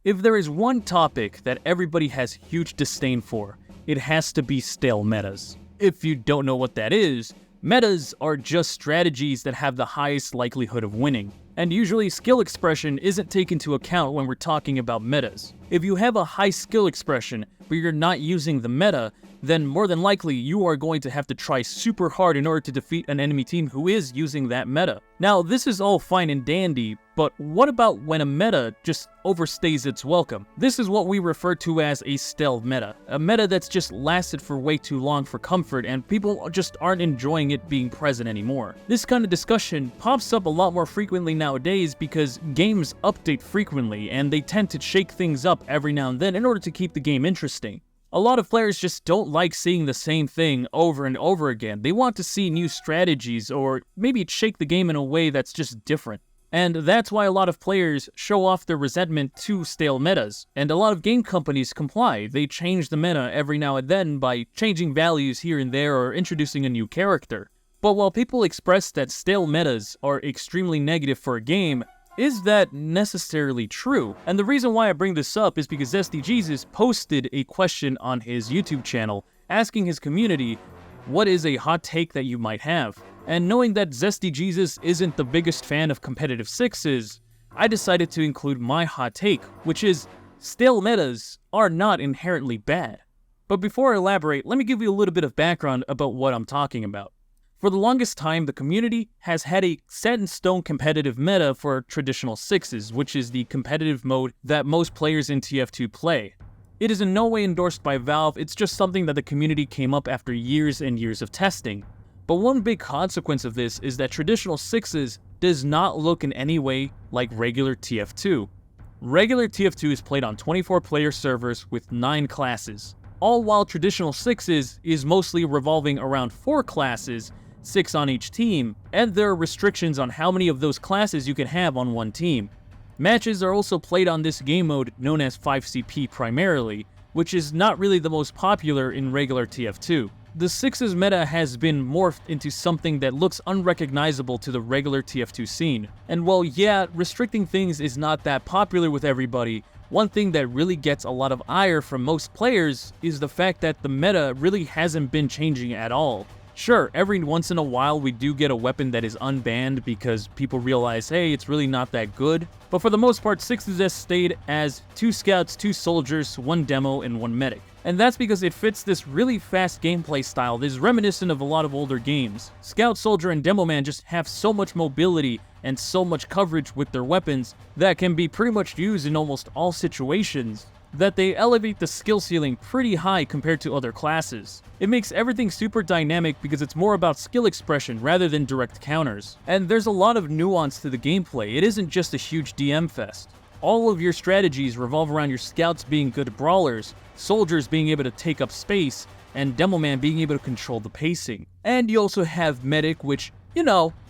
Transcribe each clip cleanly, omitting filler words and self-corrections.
If there is one topic that everybody has huge disdain for, it has to be stale metas. If you don't know what that is, metas are just strategies that have the highest likelihood of winning, and usually skill expression isn't taken into account when we're talking about metas. If you have a high skill expression, but you're not using the meta, then more than likely you are going to have to try super hard in order to defeat an enemy team who is using that meta. Now, this is all fine and dandy, but what about when a meta just overstays its welcome? This is what we refer to as a stale meta. A meta that's just lasted for way too long for comfort and people just aren't enjoying it being present anymore. This kind of discussion pops up a lot more frequently nowadays because games update frequently and they tend to shake things up every now and then in order to keep the game interesting. A lot of players just don't like seeing the same thing over and over again. They want to see new strategies or maybe shake the game in a way that's just different. And that's why a lot of players show off their resentment to stale metas. And a lot of game companies comply. They change the meta every now and then by changing values here and there or introducing a new character. But while people express that stale metas are extremely negative for a game, is that necessarily true? And the reason why I bring this up is because Zesty Jesus posted a question on his YouTube channel asking his community, what is a hot take that you might have? And knowing that Zesty Jesus isn't the biggest fan of competitive sixes, I decided to include my hot take, which is stale metas are not inherently bad. But before I elaborate, let me give you a little bit of background about what I'm talking about. For the longest time, the community has had a set-in-stone competitive meta for traditional sixes, which is the competitive mode that most players in TF2 play. It is in no way endorsed by Valve, it's just something that the community came up after years and years of testing. But one big consequence of this is that traditional sixes does not look in any way like regular TF2. Regular TF2 is played on 24-player servers with 9 classes, all while traditional sixes is mostly revolving around 4 classes, 6 on each team, and there are restrictions on how many of those classes you can have on one team. Matches are also played on this game mode known as 5CP primarily, which is not really the most popular in regular TF2. The sixes meta has been morphed into something that looks unrecognizable to the regular TF2 scene. And while yeah, restricting things is not that popular with everybody, one thing that really gets a lot of ire from most players is the fact that the meta really hasn't been changing at all. Sure, every once in a while we do get a weapon that is unbanned because people realize, hey, it's really not that good. But for the most part, sixes has stayed as 2 scouts, 2 soldiers, 1 demo, and 1 medic. And that's because it fits this really fast gameplay style that is reminiscent of a lot of older games. Scout, Soldier, and Demo Man just have so much mobility and so much coverage with their weapons that can be pretty much used in almost all situations, that they elevate the skill ceiling pretty high compared to other classes. It makes everything super dynamic because it's more about skill expression rather than direct counters. And there's a lot of nuance to the gameplay, it isn't just a huge DM fest. All of your strategies revolve around your scouts being good brawlers, soldiers being able to take up space, and Demo Man being able to control the pacing. And you also have medic, which,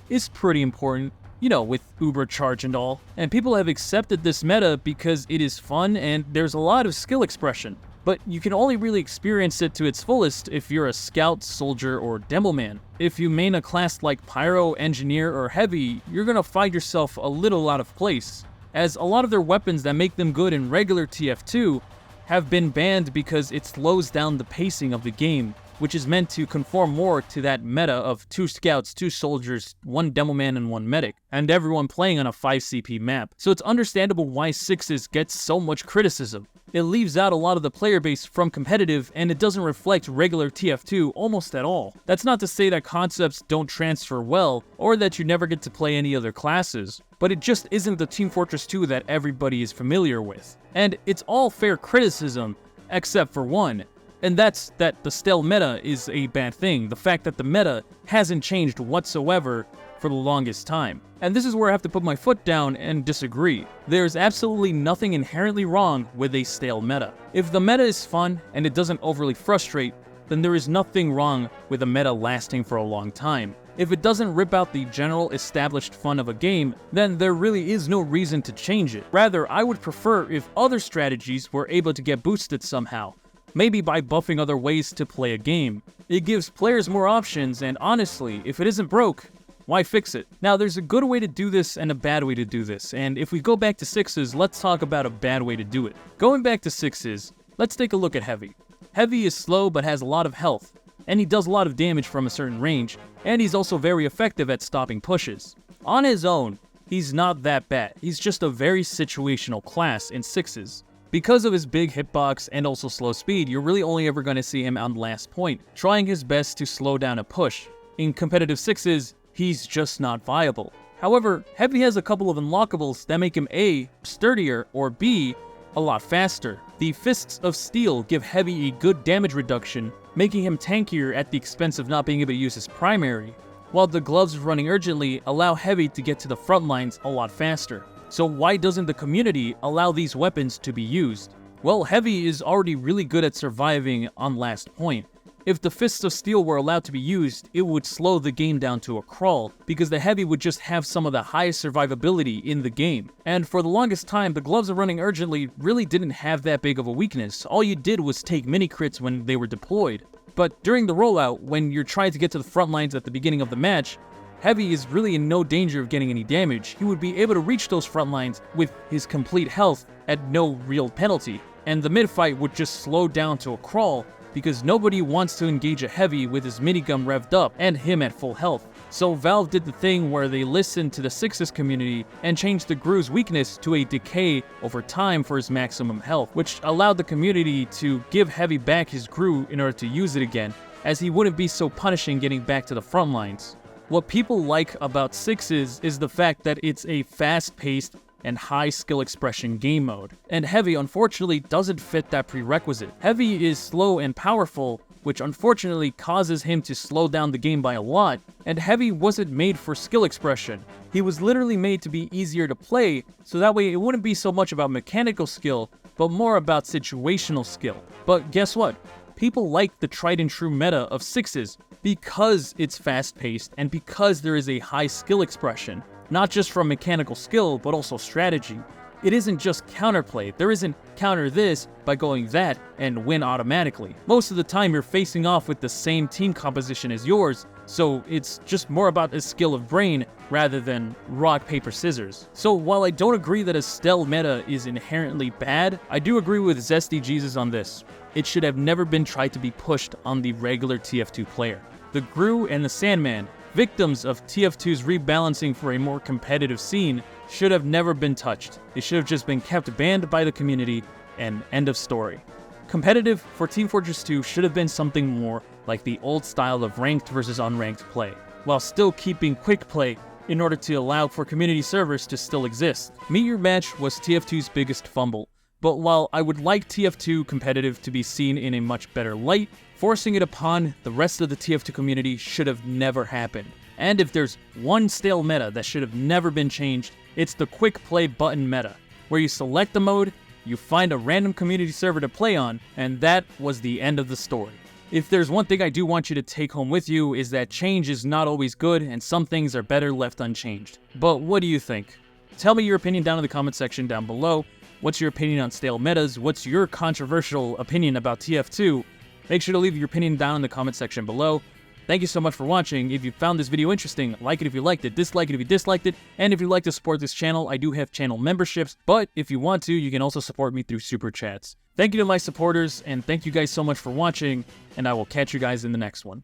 is pretty important. With Uber charge and all. And people have accepted this meta because it is fun and there's a lot of skill expression. But you can only really experience it to its fullest if you're a scout, soldier, or demo man. If you main a class like pyro, engineer, or heavy, you're gonna find yourself a little out of place, as a lot of their weapons that make them good in regular TF2 have been banned because it slows down the pacing of the game, which is meant to conform more to that meta of 2 scouts, 2 soldiers, 1 demo man, and 1 medic, and everyone playing on a 5CP map. So it's understandable why sixes gets so much criticism. It leaves out a lot of the player base from competitive, and it doesn't reflect regular TF2 almost at all. That's not to say that concepts don't transfer well, or that you never get to play any other classes, but it just isn't the Team Fortress 2 that everybody is familiar with. And it's all fair criticism, except for one. And that's that the stale meta is a bad thing, the fact that the meta hasn't changed whatsoever for the longest time. And this is where I have to put my foot down and disagree. There's absolutely nothing inherently wrong with a stale meta. If the meta is fun and it doesn't overly frustrate, then there is nothing wrong with a meta lasting for a long time. If it doesn't rip out the general established fun of a game, then there really is no reason to change it. Rather, I would prefer if other strategies were able to get boosted somehow. Maybe by buffing other ways to play a game. It gives players more options, and honestly, if it isn't broke, Why fix it? Now, there's a good way to do this and a bad way to do this, and if we go back to 6s, let's talk about a bad way to do it. Going back to 6s, let's take a look at Heavy. Heavy is slow but has a lot of health, and he does a lot of damage from a certain range, and he's also very effective at stopping pushes. On his own, he's not that bad. He's just a very situational class in 6s. Because of his big hitbox and also slow speed, you're really only ever going to see him on the last point, trying his best to slow down a push. In competitive 6s, he's just not viable. However, Heavy has a couple of unlockables that make him A, sturdier, or B, a lot faster. The Fists of Steel give Heavy a good damage reduction, making him tankier at the expense of not being able to use his primary, while the Gloves of Running Urgently allow Heavy to get to the front lines a lot faster. So why doesn't the community allow these weapons to be used? Well, Heavy is already really good at surviving on last point. If the Fists of Steel were allowed to be used, it would slow the game down to a crawl, because the Heavy would just have some of the highest survivability in the game. And for the longest time, the Gloves of Running Urgently really didn't have that big of a weakness. All you did was take mini crits when they were deployed. But during the rollout, when you're trying to get to the front lines at the beginning of the match, Heavy is really in no danger of getting any damage. He would be able to reach those front lines with his complete health at no real penalty, and the mid-fight would just slow down to a crawl because nobody wants to engage a Heavy with his minigun revved up and him at full health. So Valve did the thing where they listened to the 6s community and changed the Gru's weakness to a decay over time for his maximum health, which allowed the community to give Heavy back his Gru in order to use it again, as he wouldn't be so punishing getting back to the front lines. What people like about 6s is the fact that it's a fast-paced and high skill expression game mode, and Heavy unfortunately doesn't fit that prerequisite. Heavy is slow and powerful, which unfortunately causes him to slow down the game by a lot, and Heavy wasn't made for skill expression. He was literally made to be easier to play, so that way it wouldn't be so much about mechanical skill, but more about situational skill. But guess what? People like the tried and true meta of 6s because it's fast-paced and because there is a high skill expression, not just from mechanical skill, but also strategy. It isn't just counterplay. There isn't counter this by going that and win automatically. Most of the time you're facing off with the same team composition as yours, so it's just more about a skill of brain rather than rock, paper, scissors. So while I don't agree that a stealth meta is inherently bad, I do agree with Zesty Jesus on this. It should have never been tried to be pushed on the regular TF2 player. The Gru and the Sandman, victims of TF2's rebalancing for a more competitive scene, should have never been touched. They should have just been kept banned by the community, and end of story. Competitive for Team Fortress 2 should have been something more like the old style of ranked versus unranked play, while still keeping quick play in order to allow for community servers to still exist. Meet Your Match was TF2's biggest fumble, but while I would like TF2 competitive to be seen in a much better light, forcing it upon the rest of the TF2 community should have never happened. And if there's one stale meta that should have never been changed, it's the quick play button meta, where you select the mode, you find a random community server to play on, and that was the end of the story. If there's one thing I do want you to take home with you, is that change is not always good, and some things are better left unchanged. But what do you think? Tell me your opinion down in the comment section down below. What's your opinion on stale metas? What's your controversial opinion about TF2? Make sure to leave your opinion down in the comment section below. Thank you so much for watching. If you found this video interesting, like it if you liked it, dislike it if you disliked it, and if you'd like to support this channel, I do have channel memberships, but if you want to, you can also support me through super chats. Thank you to my supporters, and thank you guys so much for watching, and I will catch you guys in the next one.